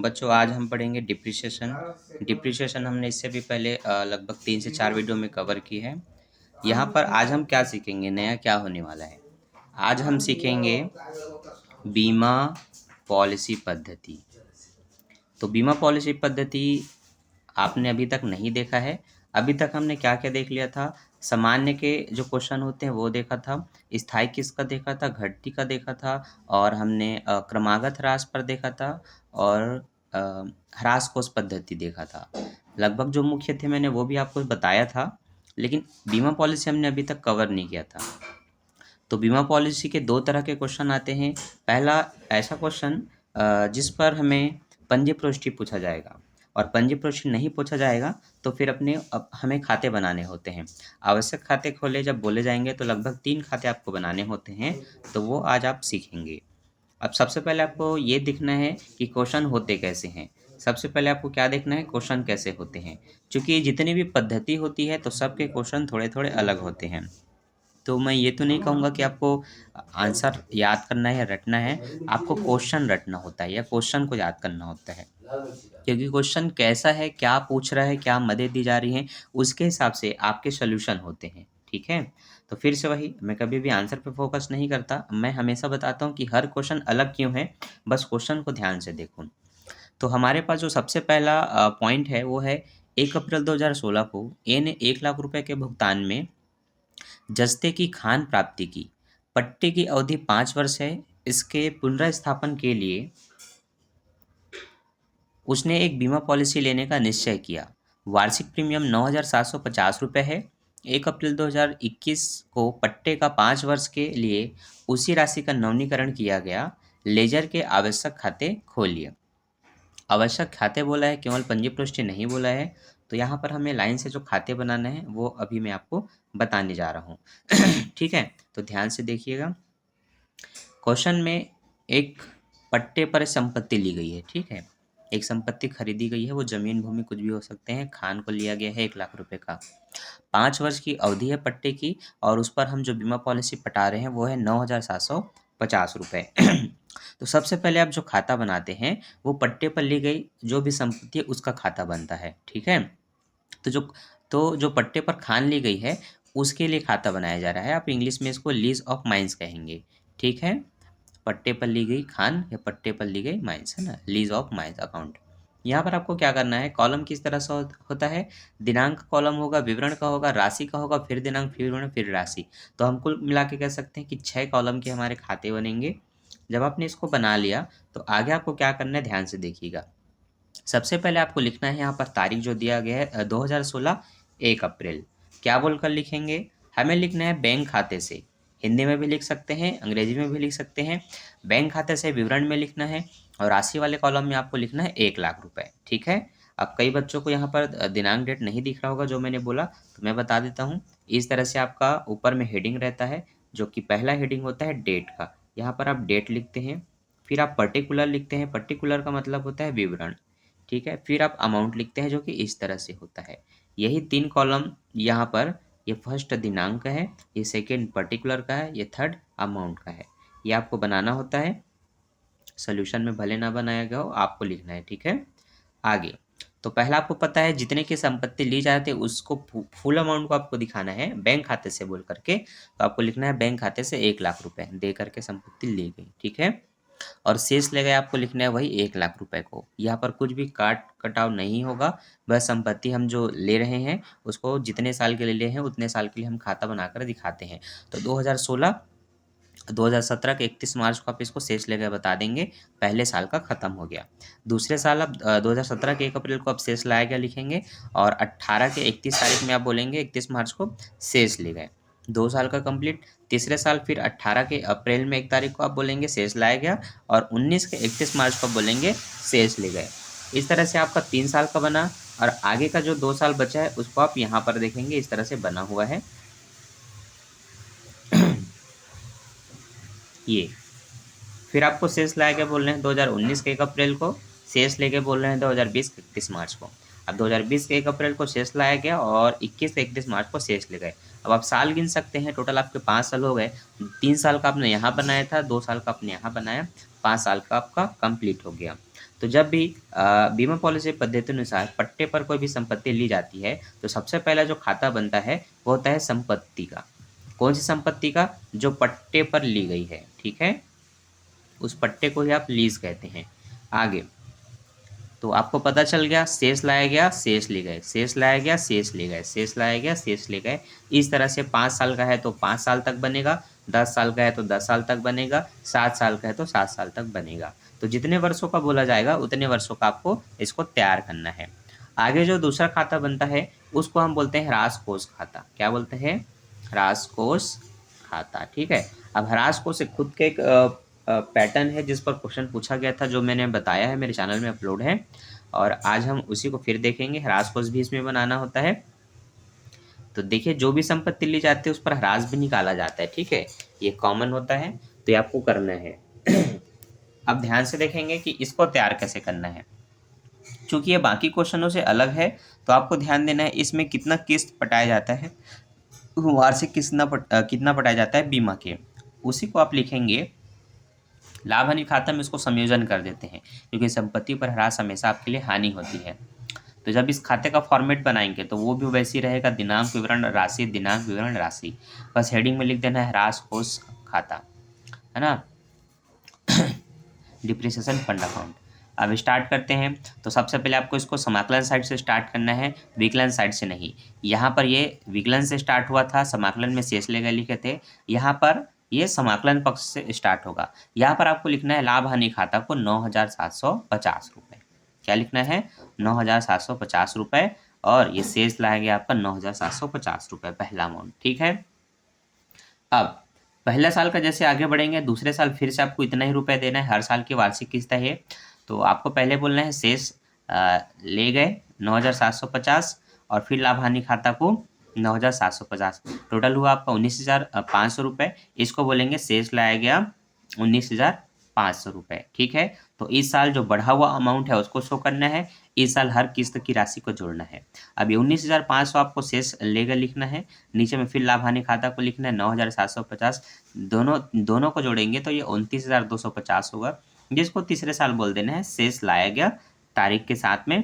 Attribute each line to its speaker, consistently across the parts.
Speaker 1: बच्चों आज हम पढ़ेंगे डिप्रिसिएशन। डिप्रिसिएशन हमने इससे भी पहले लगभग 3 से 4 वीडियो में कवर की है। यहाँ पर आज हम क्या सीखेंगे, नया क्या होने वाला है। आज हम सीखेंगे बीमा पॉलिसी पद्धति। तो बीमा पॉलिसी पद्धति आपने अभी तक नहीं देखा है। अभी तक हमने क्या क्या देख लिया था, सामान्य के जो क्वेश्चन होते हैं वो देखा था, स्थायी किसका देखा था, घटती का देखा था, और हमने क्रमागत ह्रास पर देखा था, और अ, ह्रास कोष पद्धति देखा था। लगभग जो मुख्य थे मैंने वो भी आपको बताया था, लेकिन बीमा पॉलिसी हमने अभी तक कवर नहीं किया था। तो बीमा पॉलिसी के 2 तरह के क्वेश्चन आते हैं। पहला ऐसा क्वेश्चन जिस पर हमें पंजीप्रोष्ठि पूछा जाएगा, और पंजीप्रोष्ठि नहीं पूछा जाएगा तो फिर हमें खाते बनाने होते हैं। आवश्यक खाते खोले जब बोले जाएंगे तो लगभग 3 खाते आपको बनाने होते हैं, तो वो आज आप सीखेंगे। अब सबसे पहले आपको ये दिखना है कि क्वेश्चन होते कैसे हैं। सबसे पहले आपको क्या देखना है, क्वेश्चन कैसे होते हैं। चूँकि जितनी भी पद्धति होती है तो सबके क्वेश्चन थोड़े-थोड़े अलग होते हैं। तो मैं ये तो नहीं कहूँगा कि आपको आंसर याद करना है या रटना है, आपको क्वेश्चन रटना होता है या क्वेश्चन को याद करना होता है। क्योंकि क्वेश्चन कैसा है, क्या पूछ रहा है, क्या मदद दी जा रही है, उसके हिसाब से आपके सॉल्यूशन होते हैं, ठीक है? तो फिर से वही, मैं कभी भी आंसर पे फोकस नहीं करता, मैं हमेशा बताता हूँ कि हर क्वेश्चन अलग क्यों है, बस क्वेश्चन को ध्यान से देखो। तो हमारे पास जो सबसे पहला पॉइंट है वो है 1 अप्रैल 2016 को ए ने 1 लाख रुपए के भुगतान में जस्ते की खान प्राप्ति की। पट्टे की अवधि 5 वर्ष है। इसके पुनर्स्थापन के लिए उसने एक बीमा पॉलिसी लेने का निश्चय किया। वार्षिक प्रीमियम 9,750 रुपये है। 1 अप्रैल 2021 को पट्टे का 5 वर्ष के लिए उसी राशि का नवीनीकरण किया गया। लेजर के आवश्यक खाते खोलिए। आवश्यक खाते बोला है, केवल पंजीप्रोष्ठि नहीं बोला है। तो यहाँ पर हमें लाइन से जो खाते बनाने हैं वो अभी मैं आपको बताने जा रहा हूँ। ठीक है, तो ध्यान से देखिएगा। क्वेश्चन में एक पट्टे पर संपत्ति ली गई है, ठीक है। एक संपत्ति खरीदी गई है, वो जमीन भूमि कुछ भी हो सकते हैं। खान को लिया गया है 1 लाख रुपए का। 5 वर्ष की अवधि है पट्टे की, और उस पर हम जो बीमा पॉलिसी पटा रहे हैं वो है 9,750 रुपये। तो सबसे पहले आप जो खाता बनाते हैं वो पट्टे पर ली गई जो भी संपत्ति है उसका खाता बनता है, ठीक है। तो जो पट्टे पर खान ली गई है उसके लिए खाता बनाया जा रहा है। आप इंग्लिश में इसको लीज ऑफ माइंस कहेंगे, ठीक है। पट्टे पर ली गई खान या पट्टे पर ली गई माइंस, है ना, लीज ऑफ माइंस अकाउंट। यहाँ पर आपको क्या करना है, कॉलम किस तरह से होता है, दिनांक कॉलम होगा, विवरण का होगा, राशि का होगा, फिर दिनांक, फिर विवरण, फिर राशि। तो हम कुल मिला के कह सकते हैं कि 6 कॉलम के हमारे खाते बनेंगे। जब आपने इसको बना लिया तो आगे आपको क्या करना है, ध्यान से देखिएगा। सबसे पहले आपको लिखना है यहाँ पर तारीख जो दिया गया है 2016 1 अप्रैल। क्या बोलकर लिखेंगे, हमें लिखना है बैंक खाते से। हिंदी में भी लिख सकते हैं, अंग्रेजी में भी लिख सकते हैं। बैंक खाते से विवरण में लिखना है, और राशि वाले कॉलम में आपको लिखना है 1 लाख रुपए, ठीक है। अब कई बच्चों को यहाँ पर दिनांक डेट नहीं दिख रहा होगा जो मैंने बोला, तो मैं बता देता हूँ। इस तरह से आपका ऊपर में हेडिंग रहता है, जो कि पहला हेडिंग होता है डेट का। यहाँ पर आप डेट लिखते हैं, फिर आप पर्टिकुलर लिखते हैं। पर्टिकुलर का मतलब होता है विवरण, ठीक है। फिर आप अमाउंट लिखते हैं जो कि इस तरह से होता है। यही 3 कॉलम यहाँ पर, ये फर्स्ट दिनांक का है, ये सेकेंड पर्टिकुलर का है, ये थर्ड अमाउंट का है। ये आपको बनाना होता है, सोल्यूशन में भले ना बनाया गया हो, आपको लिखना है, ठीक है। आगे तो पहला आपको पता है जितने की संपत्ति ली जाती है उसको फुल अमाउंट को आपको दिखाना है बैंक खाते से बोल करके। तो आपको लिखना है बैंक खाते से 1 लाख रुपए दे करके संपत्ति ली गई, ठीक है। और शेष ले गए आपको लिखना है वही 1 लाख रुपए को। यहाँ पर कुछ भी काट कटाव नहीं होगा, बस संपत्ति हम जो ले रहे हैं उसको जितने साल के लिए ले हैं उतने साल के लिए हम खाता बनाकर दिखाते हैं। तो 2017 के 31 मार्च को आप इसको शेष ले गए बता देंगे, पहले साल का खत्म हो गया। दूसरे साल आप 2017 के 1 अप्रैल को आप शेष लाया गया लिखेंगे, और 18 के 31 तारीख में आप बोलेंगे 31 मार्च को शेष ले गए, 2 साल का कंप्लीट। तीसरे साल फिर 18 के अप्रैल में 1 तारीख को आप बोलेंगे शेष लाया गया, और 19 के 31 मार्च को बोलेंगे शेष ले गए। इस तरह से आपका 3 साल का बना, और आगे का जो 2 साल बचा है उसको आप यहाँ पर देखेंगे इस तरह से बना हुआ है। ये फिर आपको शेष लाया गया बोल रहे हैं 2019 के 1 अप्रैल को, शेष लेके बोल रहे हैं 2020 के 31 मार्च को। अब 2020 के 1 अप्रैल को शेष लाया गया, और 21 से 31 मार्च को शेष ले गए। अब आप साल गिन सकते हैं, टोटल आपके 5 साल हो गए। 3 साल का आपने यहाँ बनाया था, 2 साल का आपने यहाँ बनाया, 5 साल का आपका कंप्लीट हो गया। तो जब भी बीमा पॉलिसी पद्धति अनुसार पट्टे पर कोई भी संपत्ति ली जाती है तो सबसे पहला जो खाता बनता है वो होता है संपत्ति का। कौन सी संपत्ति का? जो पट्टे पर ली गई है, ठीक है, उस पट्टे को ही आप लीज कहते हैं। आगे तो आपको पता चल गया, शेष लाया गया, शेष ले गए, शेष लाया गया, शेष ले गए, शेष लाया गया, शेष ले गए। इस तरह से 5 साल का है तो 5 साल तक बनेगा, 10 साल का है तो 10 साल तक बनेगा, 7 साल का है तो 7 साल तक बनेगा। तो जितने वर्षों का बोला जाएगा उतने वर्षों का आपको इसको तैयार करना है। आगे जो दूसरा खाता बनता है उसको हम बोलते हैं ह्रास कोष खाता। क्या बोलते हैं? ह्रास कोष खाता, ठीक है। अब ह्रास कोष से खुद के एक पैटर्न है जिस पर क्वेश्चन पूछा गया था, जो मैंने बताया है, मेरे चैनल में अपलोड है, और आज हम उसी को फिर देखेंगे। ह्रास कोष भी इसमें बनाना होता है। तो देखिए, जो भी संपत्ति ली जाती है उस पर ह्रास भी निकाला जाता है, ठीक है, ये कॉमन होता है, तो ये आपको करना है। अब ध्यान से देखेंगे कि इसको तैयार कैसे करना है। चूंकि ये बाकी क्वेश्चनों से अलग है तो आपको ध्यान देना है इसमें कितना किस्त पटाया जाता है, वार्षिक कितना पटाया जाता है बीमा के, उसी को आप लिखेंगे। लाभ हानि खाता में इसको संयोजन कर देते हैं क्योंकि संपत्ति पर ह्रास हमेशा आपके लिए हानि होती है। तो जब इस खाते का फॉर्मेट बनाएंगे तो वो भी वैसे ही रहेगा, दिनांक विवरण राशि, दिनांक विवरण राशि। बस हेडिंग में लिख देना है ह्रास कोष खाता, है ना, डिप्रिसिएशन फंड अकाउंट। अब स्टार्ट करते हैं। तो सबसे पहले आपको इसको समाकलन साइड से स्टार्ट करना है, विकलन साइड से नहीं। यहाँ पर ये विकलन से स्टार्ट हुआ था, समाकलन में शेष लेगा लिखे थे, यहाँ पर ये समाकलन पक्ष से स्टार्ट होगा। यहाँ पर आपको लिखना है लाभ हानि खाता को 9,750 रुपये। क्या लिखना है? 9,750 रुपये, और ये शेष लाएंगे आपका 9,750 रुपये, पहला अमाउंट, ठीक है। अब पहले साल का जैसे आगे बढ़ेंगे, दूसरे साल फिर से आपको इतना ही रुपए देना है, हर साल की वार्षिक किस्त है ये। तो आपको पहले बोलना है शेष ले गए 9,750, और फिर लाभ हानि खाता को 9,750, टोटल हुआ आपका 19,500 रुपये। इसको बोलेंगे शेष लाया गया 19,500 रुपये, ठीक है। तो इस साल जो बढ़ा हुआ अमाउंट है उसको शो करना है, इस साल हर किस्त की राशि को जोड़ना है। अब ये 19,500 आपको शेष लेकर लिखना है, नीचे में फिर लाभ हानि खाता को लिखना है 9,750, दोनों को जोड़ेंगे तो ये 29,250 होगा, जिसको तीसरे साल बोल देना है शेष लाया गया तारीख के साथ में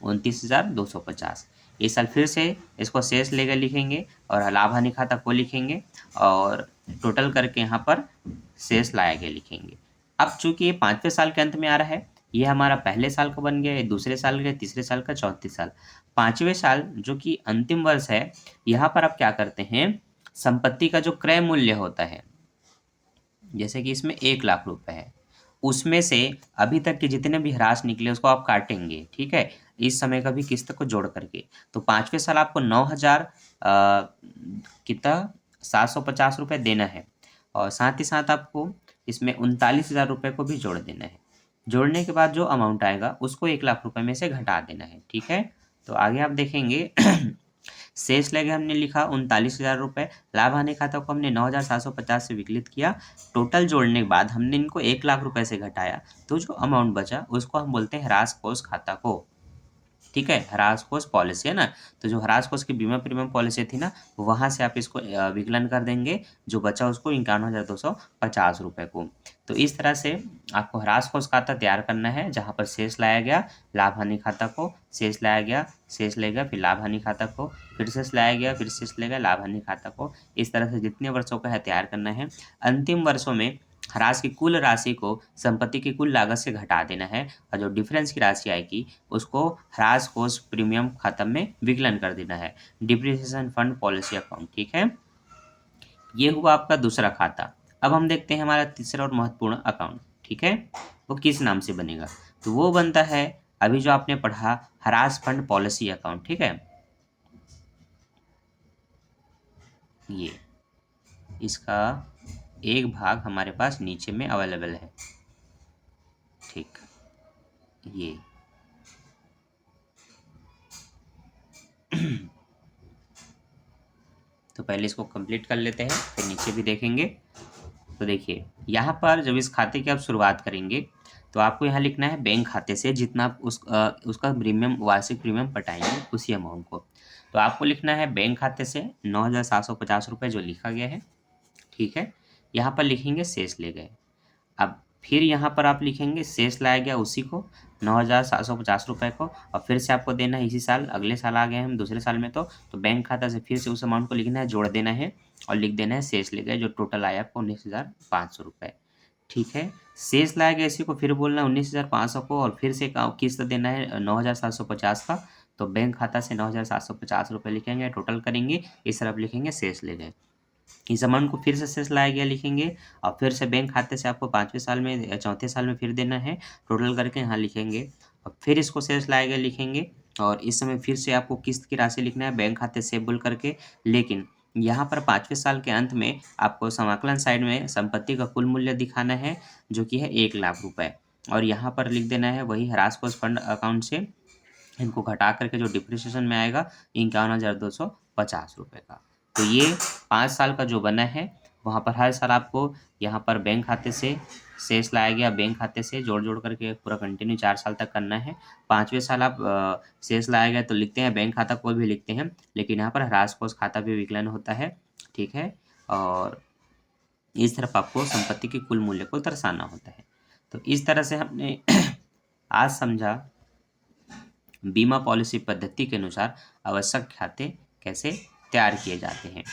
Speaker 1: 29,250। इस साल फिर से इसको शेष लेकर लिखेंगे और लाभ हानि खाता को लिखेंगे और टोटल करके यहाँ पर शेष लाया गया लिखेंगे। अब चूंकि ये 5वें साल के अंत में आ रहा है, ये हमारा पहले साल का बन गया, ये दूसरे साल का, तीसरे साल का, चौथे साल, 5वें साल जो कि अंतिम वर्ष है, यहाँ पर आप क्या करते हैं, संपत्ति का जो क्रय मूल्य होता है, जैसे कि इसमें 1,00,000 रुपए है, उसमें से अभी तक के जितने भी ह्रास निकले उसको आप काटेंगे, ठीक है, इस समय का भी किस्त को जोड़ करके। तो 5वें साल आपको 9,000 कितना 750 रुपये देना है, और साथ ही साथ आपको इसमें 39,000 रुपये को भी जोड़ देना है। जोड़ने के बाद जो अमाउंट आएगा उसको 1,00,000 रुपये में से घटा देना है, ठीक है। तो आगे आप देखेंगे शेष लगे हमने लिखा 39,000 रुपये, लाभ हानि खाता को हमने 9,750 से विकलित किया, टोटल जोड़ने के बाद हमने इनको 1,00,000 रुपये से घटाया, तो जो अमाउंट बचा उसको हम बोलते हैं ह्रास कोष खाता को, ठीक है, ह्रास कोष पॉलिसी है ना। तो जो ह्रास कोष की बीमा प्रीमियम पॉलिसी थी ना, वहाँ से आप इसको विकलन कर देंगे, जो बचा उसको 51,250 रुपये को। तो इस तरह से आपको ह्रास कोष खाता तैयार करना है, जहाँ पर शेष लाया गया लाभ हानि खाता को, शेष लाया गया, शेष ले गया, फिर लाभ हानि खाता को, फिर शेष लाया गया, फिर शेष ले गया लाभ हानि खाता को। इस तरह से जितने वर्षों का है तैयार करना है। अंतिम वर्षों में ह्रास की कुल राशि को संपत्ति की कुल लागत से घटा देना है, और जो डिफरेंस की राशि आएगी उसको ह्रास कोष प्रीमियम खाता में विकलन कर देना है, डिप्रिसिएशन फंड पॉलिसी अकाउंट, ठीक है। ये हुआ आपका दूसरा खाता। अब हम देखते हैं हमारा तीसरा और महत्वपूर्ण अकाउंट, ठीक है, वो किस नाम से बनेगा। तो वो बनता है अभी जो आपने पढ़ा ह्रास फंड पॉलिसी अकाउंट, ठीक है। ये इसका एक भाग हमारे पास नीचे में अवेलेबल है, ठीक, ये तो पहले इसको कंप्लीट कर लेते हैं, फिर नीचे भी देखेंगे। तो देखिए, यहाँ पर जब इस खाते की आप शुरुआत करेंगे तो आपको यहाँ लिखना है बैंक खाते से जितना आप उसका प्रीमियम, वार्षिक प्रीमियम पटाएंगे उसी अमाउंट को। तो आपको लिखना है बैंक खाते से 9,750 रुपये जो लिखा गया है, ठीक है। यहाँ पर लिखेंगे शेष ले गए। अब फिर यहाँ पर आप लिखेंगे शेष लाया गया उसी को 9,750 रुपये को, और फिर से आपको देना है इसी साल, अगले साल आ गए हम दूसरे साल में, तो बैंक खाता से फिर से उस अमाउंट को लिखना है, जोड़ देना है और लिख देना है शेष ले गए, जो टोटल आया आपको 19,500 रुपये। ठीक है, शेष लाया गया इसी को फिर बोलना है 19,500 को, और फिर से किस्त देना है 9,750 का, तो बैंक खाता से 9,750 रुपये लिखेंगे, टोटल करेंगे, इस तरफ लिखेंगे शेष ले गए। इस अमाउंट को फिर से शेष लाया गया लिखेंगे, और फिर से बैंक खाते से आपको 5वें साल में चौथे साल में फिर देना है, टोटल करके यहाँ लिखेंगे, और फिर इसको शेष लाया गया लिखेंगे, और इस समय फिर से आपको किस्त की राशि लिखना है बैंक खाते से बोल करके। लेकिन यहाँ पर 5वें साल के अंत में आपको समाकलन साइड में संपत्ति का कुल मूल्य दिखाना है, जो कि है 1,00,000 रुपये, और यहाँ पर लिख देना है वही ह्रास कोष फंड अकाउंट से इनको घटा करके जो डिप्रिसिएशन में आएगा 51,250 रुपये का। तो ये 5 साल का जो बना है, वहाँ पर हर साल आपको यहाँ पर बैंक खाते से शेष लाया गया, बैंक खाते से जोड़ करके पूरा कंटिन्यू 4 साल तक करना है। 5वें साल आप शेष लाया गया तो लिखते हैं बैंक खाता कोई भी लिखते हैं, लेकिन यहाँ पर ह्रास कोष खाता भी विकलन होता है। ठीक है, और इस तरफ आपको संपत्ति के कुल मूल्य को दर्शाना होता है। तो इस तरह से हमने आज समझा बीमा पॉलिसी पद्धति के अनुसार आवश्यक खाते कैसे तैयार किए जाते हैं।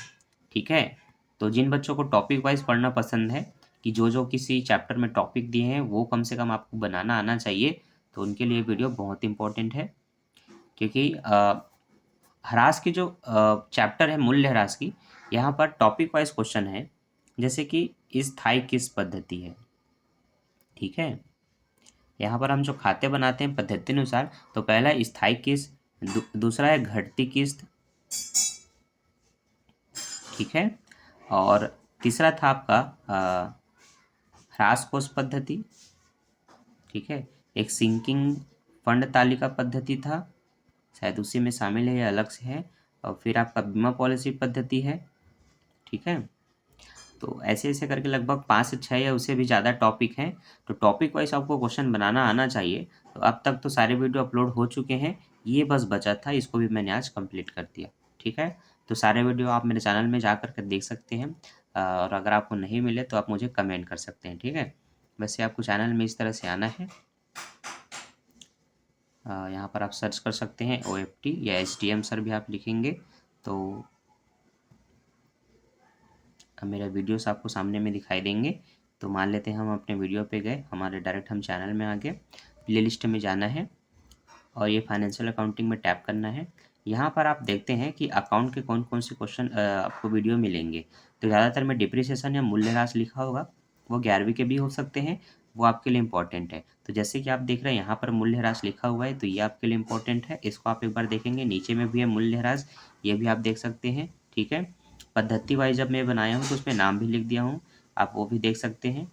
Speaker 1: ठीक है, तो जिन बच्चों को टॉपिक वाइज पढ़ना पसंद है कि जो किसी चैप्टर में टॉपिक दिए हैं वो कम से कम आपको बनाना आना चाहिए, तो उनके लिए वीडियो बहुत इंपॉर्टेंट है, क्योंकि ह्रास की जो चैप्टर है मूल्य ह्रास की, यहाँ पर टॉपिक वाइज क्वेश्चन है, जैसे कि स्थायी किस्त पद्धति है। ठीक है, यहाँ पर हम जो खाते बनाते हैं पद्धति अनुसार, तो पहला स्थायी किस्त, दूसरा है घटती किस्त। ठीक है, और तीसरा था आपका ह्रास कोष पद्धति। ठीक है, एक सिंकिंग फंड तालिका पद्धति था, शायद उसी में शामिल है या अलग से है, और फिर आपका बीमा पॉलिसी पद्धति है। ठीक है, तो ऐसे ऐसे करके लगभग 5 से 6 या उससे भी ज़्यादा टॉपिक हैं, तो टॉपिक वाइज आपको क्वेश्चन बनाना आना चाहिए। तो अब तक तो सारे वीडियो अपलोड हो चुके हैं, ये बस बचा था, इसको भी मैंने आज कंप्लीट कर दिया। ठीक है, तो सारे वीडियो आप मेरे चैनल में जा कर के देख सकते हैं, और अगर आपको नहीं मिले तो आप मुझे कमेंट कर सकते हैं। ठीक है, वैसे आपको चैनल में इस तरह से आना है, यहाँ पर आप सर्च कर सकते हैं OFT या STM सर भी आप लिखेंगे, तो मेरा वीडियोस आपको सामने में दिखाई देंगे। तो मान लेते हैं हम अपने वीडियो पे गए, हमारे डायरेक्ट हम चैनल में आ गए, प्ले लिस्ट में जाना है और ये फाइनेंशियल अकाउंटिंग में टैप करना है। यहाँ पर आप देखते हैं कि अकाउंट के कौन कौन से क्वेश्चन आपको वीडियो मिलेंगे। तो ज़्यादातर में डिप्रिसिएशन या मूल्यह्रास लिखा होगा, वो 11वीं के भी हो सकते हैं, वो आपके लिए इंपॉर्टेंट है। तो जैसे कि आप देख रहे हैं यहाँ पर मूल्यह्रास लिखा हुआ है, तो ये आपके लिए इंपॉर्टेंट है, इसको आप एक बार देखेंगे। नीचे में भी है मूल्यह्रास, ये भी आप देख सकते हैं। ठीक है, पद्धति वाइज जब मैं बनाया हूँ तो उसमें नाम भी लिख दिया हूँ, आप वो भी देख सकते हैं।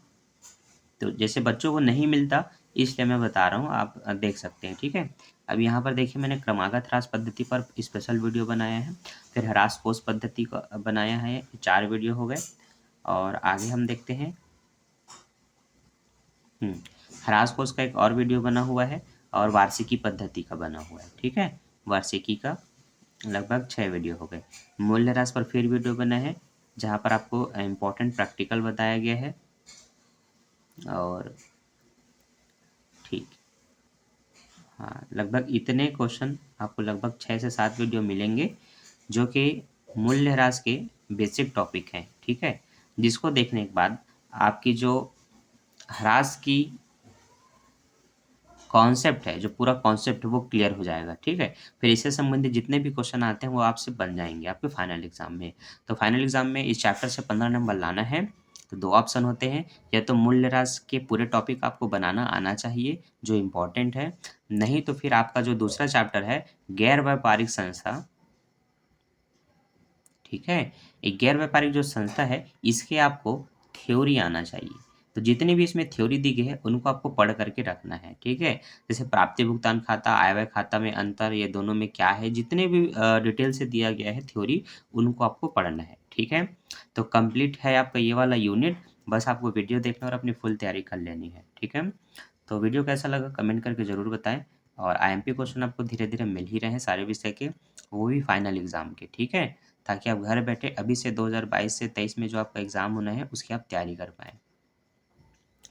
Speaker 1: तो जैसे बच्चों को नहीं मिलता इसलिए मैं बता रहा हूँ, आप देख सकते हैं। ठीक है, अब यहाँ पर देखिए मैंने क्रमागत ह्रास पद्धति पर स्पेशल वीडियो बनाया है, फिर ह्रास कोष पद्धति का बनाया है, 4 वीडियो हो गए। और आगे हम देखते हैं, ह्रास कोष का एक और वीडियो बना हुआ है, और वार्षिकी पद्धति का बना हुआ है। ठीक है, वार्षिकी का लगभग 6 वीडियो हो गए। मूल्यह्रास पर फिर वीडियो बना है, जहाँ पर आपको इम्पोर्टेंट प्रैक्टिकल बताया गया है। और ठीक, हाँ, लगभग इतने क्वेश्चन आपको लगभग 6 से 7 वीडियो मिलेंगे, जो कि मूल्यह्रास के बेसिक टॉपिक हैं। ठीक है, जिसको देखने के बाद आपकी जो ह्रास की कॉन्सेप्ट है, जो पूरा कॉन्सेप्ट है वो क्लियर हो जाएगा। ठीक है, फिर इससे संबंधित जितने भी क्वेश्चन आते हैं वो आपसे बन जाएंगे आपके फाइनल एग्जाम में। तो फाइनल एग्जाम में इस चैप्टर से 15 नंबर लाना है, तो 2 ऑप्शन होते हैं, या तो मूल्यह्रास के पूरे टॉपिक आपको बनाना आना चाहिए जो इम्पोर्टेंट है, नहीं तो फिर आपका जो दूसरा चैप्टर है गैर व्यापारिक संस्था। ठीक है, एक गैर व्यापारिक जो संस्था है इसके आपको थ्योरी आना चाहिए। तो जितनी भी इसमें थ्योरी दी गई है उनको आपको पढ़ करके रखना है। ठीक है, जैसे प्राप्ति भुगतान खाता, आय व्यय खाता में अंतर, ये दोनों में क्या है, जितने भी डिटेल से दिया गया है थ्योरी, उनको आपको पढ़ना है। ठीक है, तो कंप्लीट है आपका ये वाला यूनिट, बस आपको वीडियो देखना और अपनी फुल तैयारी कर लेनी है। ठीक है, तो वीडियो कैसा लगा कमेंट करके ज़रूर बताएं, और IMP क्वेश्चन आपको धीरे धीरे मिल ही रहे हैं सारे विषय के, वो भी फाइनल एग्जाम के। ठीक है, ताकि आप घर बैठे अभी से 2022 से 23 में जो आपका एग्ज़ाम होना है उसकी आप तैयारी कर पाएँ।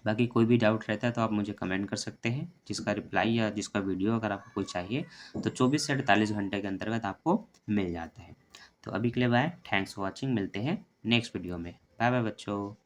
Speaker 1: बाकी कोई भी डाउट रहता है तो आप मुझे कमेंट कर सकते हैं, जिसका रिप्लाई या जिसका वीडियो अगर आपको कोई चाहिए तो 24 से 48 घंटे के अंतर्गत आपको मिल जाता है। तो अभी के लिए बाय, थैंक्स फॉर वॉचिंग, मिलते हैं नेक्स्ट वीडियो में। बाय बाय बच्चों।